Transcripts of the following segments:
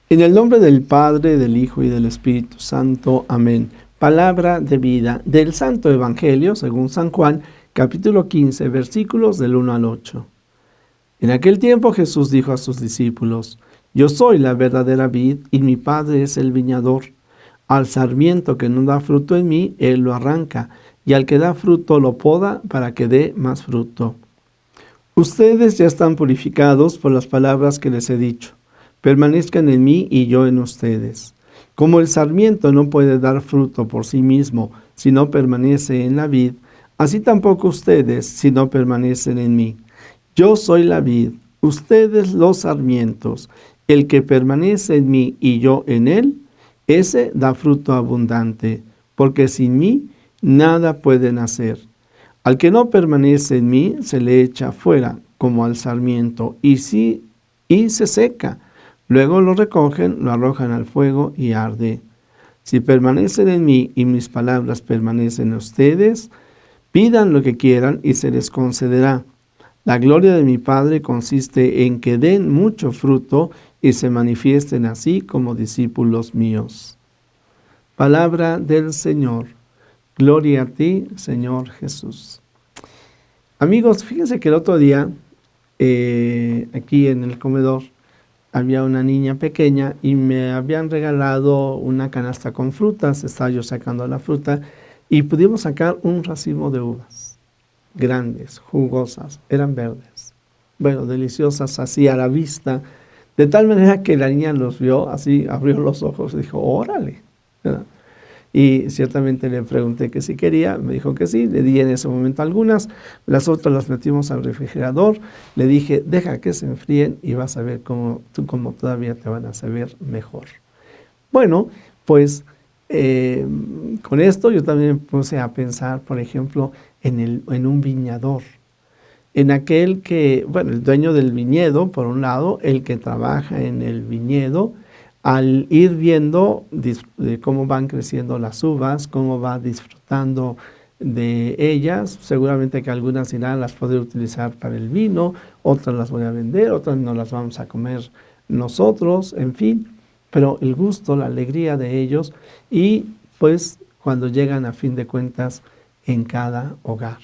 En el nombre del Padre, del Hijo y del Espíritu Santo. Amén. Palabra de vida del Santo Evangelio, según San Juan, capítulo 15, versículos del 1 al 8. En aquel tiempo Jesús dijo a sus discípulos: Yo soy la verdadera vid y mi Padre es el viñador. Al sarmiento que no da fruto en mí, Él lo arranca, y al que da fruto lo poda para que dé más fruto. Ustedes ya están purificados por las palabras que les he dicho. Permanezcan en mí y yo en ustedes. Como el sarmiento no puede dar fruto por sí mismo si no permanece en la vid, así tampoco ustedes si no permanecen en mí. Yo soy la vid, ustedes los sarmientos. El que permanece en mí y yo en él, ese da fruto abundante, porque sin mí nada pueden hacer. Al que no permanece en mí, se le echa fuera, como al sarmiento, y se seca. Luego lo recogen, lo arrojan al fuego y arde. Si permanecen en mí y mis palabras permanecen en ustedes, pidan lo que quieran y se les concederá. La gloria de mi Padre consiste en que den mucho fruto y se manifiesten así como discípulos míos. Palabra del Señor. Gloria a ti, Señor Jesús. Amigos, fíjense que el otro día, aquí en el comedor, había una niña pequeña y me habían regalado una canasta con frutas. Estaba yo sacando la fruta y pudimos sacar un racimo de uvas, grandes, jugosas, eran verdes, bueno, deliciosas así a la vista, de tal manera que la niña los vio, así abrió los ojos y dijo: órale, ¿verdad? Y ciertamente le pregunté que si quería, me dijo que sí, le di en ese momento algunas, las otras las metimos al refrigerador, le dije: deja que se enfríen y vas a ver cómo todavía te van a saber mejor. Bueno, pues con esto yo también me puse a pensar, por ejemplo, en un viñador, en aquel que, bueno, el dueño del viñedo, por un lado, el que trabaja en el viñedo, al ir viendo cómo van creciendo las uvas, cómo va disfrutando de ellas, seguramente que algunas irán, las poder utilizar para el vino, otras las voy a vender, otras no las vamos a comer nosotros, en fin, pero el gusto, la alegría de ellos y pues cuando llegan a fin de cuentas en cada hogar.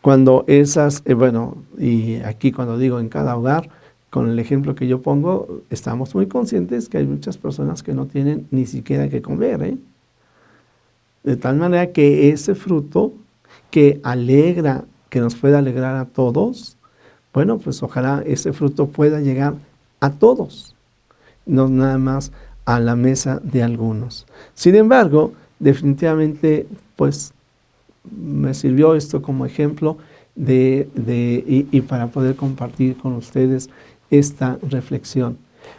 Cuando esas, bueno, y aquí cuando digo en cada hogar, con el ejemplo que yo pongo, estamos muy conscientes que hay muchas personas que no tienen ni siquiera que comer, ¿eh? De tal manera que ese fruto que alegra, que nos puede alegrar a todos, bueno, pues ojalá ese fruto pueda llegar a todos, no nada más a la mesa de algunos. Sin embargo, definitivamente, pues me sirvió esto como ejemplo y para poder compartir con ustedes esta reflexión.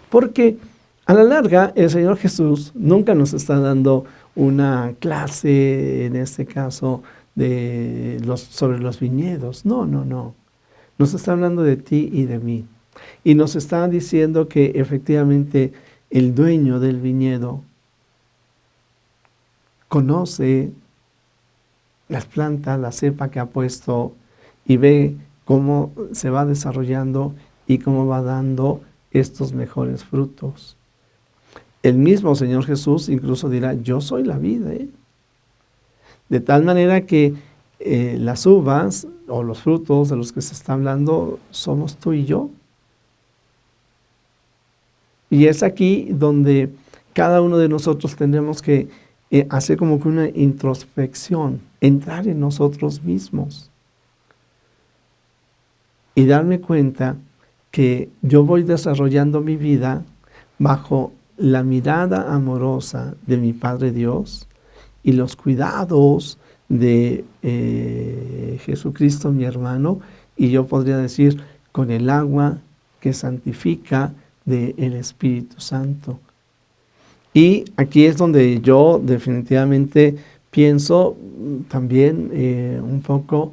Porque a la larga el Señor Jesús nunca nos está dando una clase, en este caso, sobre los viñedos. No, no, no. Nos está hablando de ti y de mí. Y nos está diciendo que efectivamente el dueño del viñedo conoce las plantas, la cepa que ha puesto y ve cómo se va desarrollando y cómo va dando estos mejores frutos. El mismo Señor Jesús incluso dirá: yo soy la vid, ¿eh? De tal manera que las uvas o los frutos de los que se está hablando somos tú y yo. Y es aquí donde cada uno de nosotros tendremos que hacer como que una introspección, entrar en nosotros mismos y darme cuenta que yo voy desarrollando mi vida bajo la mirada amorosa de mi Padre Dios y los cuidados de Jesucristo mi hermano, y yo podría decir con el agua que santifica del Espíritu Santo. Y aquí es donde yo definitivamente pienso también un poco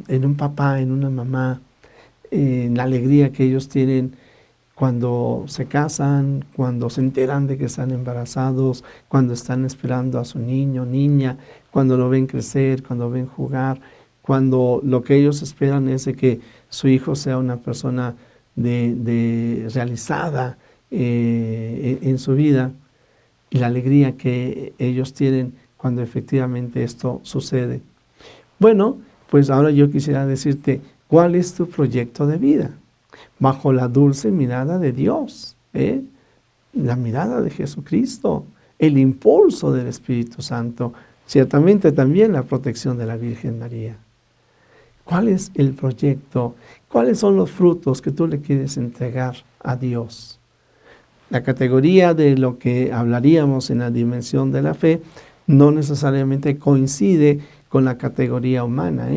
en un papá, en una mamá, en la alegría que ellos tienen cuando se casan, cuando se enteran de que están embarazados, cuando están esperando a su niño, niña, cuando lo ven crecer, cuando ven jugar, cuando lo que ellos esperan es de que su hijo sea una persona realizada en su vida, y la alegría que ellos tienen cuando efectivamente esto sucede. Bueno, pues ahora yo quisiera decirte, ¿cuál es tu proyecto de vida? Bajo la dulce mirada de Dios, la mirada de Jesucristo, el impulso del Espíritu Santo, ciertamente también la protección de la Virgen María. ¿Cuál es el proyecto? ¿Cuáles son los frutos que tú le quieres entregar a Dios? La categoría de lo que hablaríamos en la dimensión de la fe no necesariamente coincide con la categoría humana,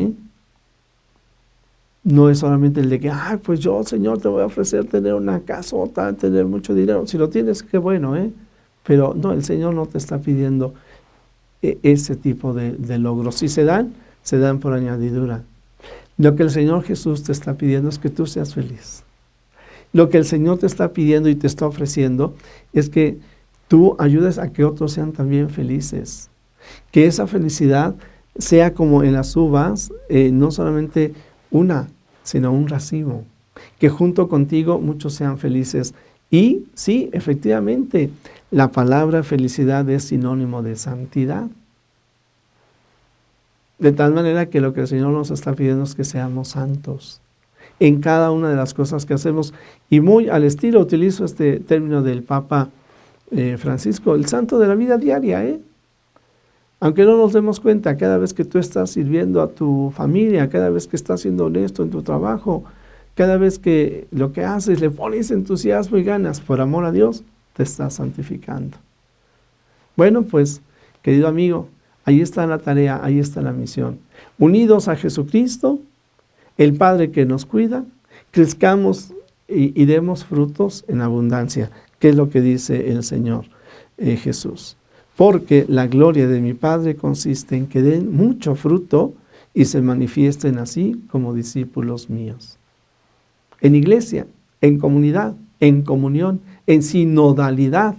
No es solamente el de que, pues yo, Señor, te voy a ofrecer tener una casota, tener mucho dinero. Si lo tienes, qué bueno, Pero no, el Señor no te está pidiendo ese tipo de logros. Si se dan por añadidura. Lo que el Señor Jesús te está pidiendo es que tú seas feliz. Lo que el Señor te está pidiendo y te está ofreciendo es que tú ayudes a que otros sean también felices. Que esa felicidad sea como en las uvas, no solamente una, sino un racimo. Que junto contigo muchos sean felices. Y sí, efectivamente, la palabra felicidad es sinónimo de santidad. De tal manera que lo que el Señor nos está pidiendo es que seamos santos en cada una de las cosas que hacemos. Y muy al estilo, utilizo este término del Papa Francisco, el santo de la vida diaria, Aunque no nos demos cuenta, cada vez que tú estás sirviendo a tu familia, cada vez que estás siendo honesto en tu trabajo, cada vez que lo que haces le pones entusiasmo y ganas por amor a Dios, te estás santificando. Bueno, pues, querido amigo, ahí está la tarea, ahí está la misión. Unidos a Jesucristo, el Padre que nos cuida, crezcamos y demos frutos en abundancia, que es lo que dice el Señor Jesús. Porque la gloria de mi Padre consiste en que den mucho fruto y se manifiesten así como discípulos míos. En iglesia, en comunidad, en comunión, en sinodalidad,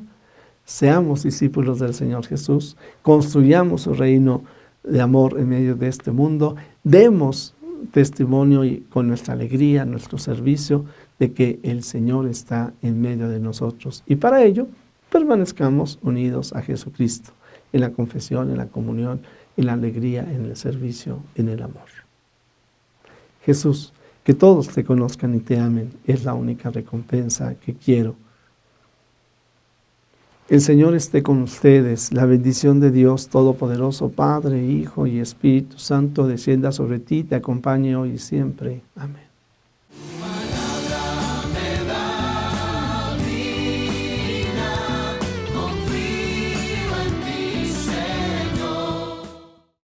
seamos discípulos del Señor Jesús, construyamos su reino de amor en medio de este mundo, demos testimonio y con nuestra alegría, nuestro servicio, de que el Señor está en medio de nosotros. Y para ello, permanezcamos unidos a Jesucristo, en la confesión, en la comunión, en la alegría, en el servicio, en el amor. Jesús, que todos te conozcan y te amen, es la única recompensa que quiero. El Señor esté con ustedes. La bendición de Dios Todopoderoso, Padre, Hijo y Espíritu Santo, descienda sobre ti, te acompañe hoy y siempre. Amén.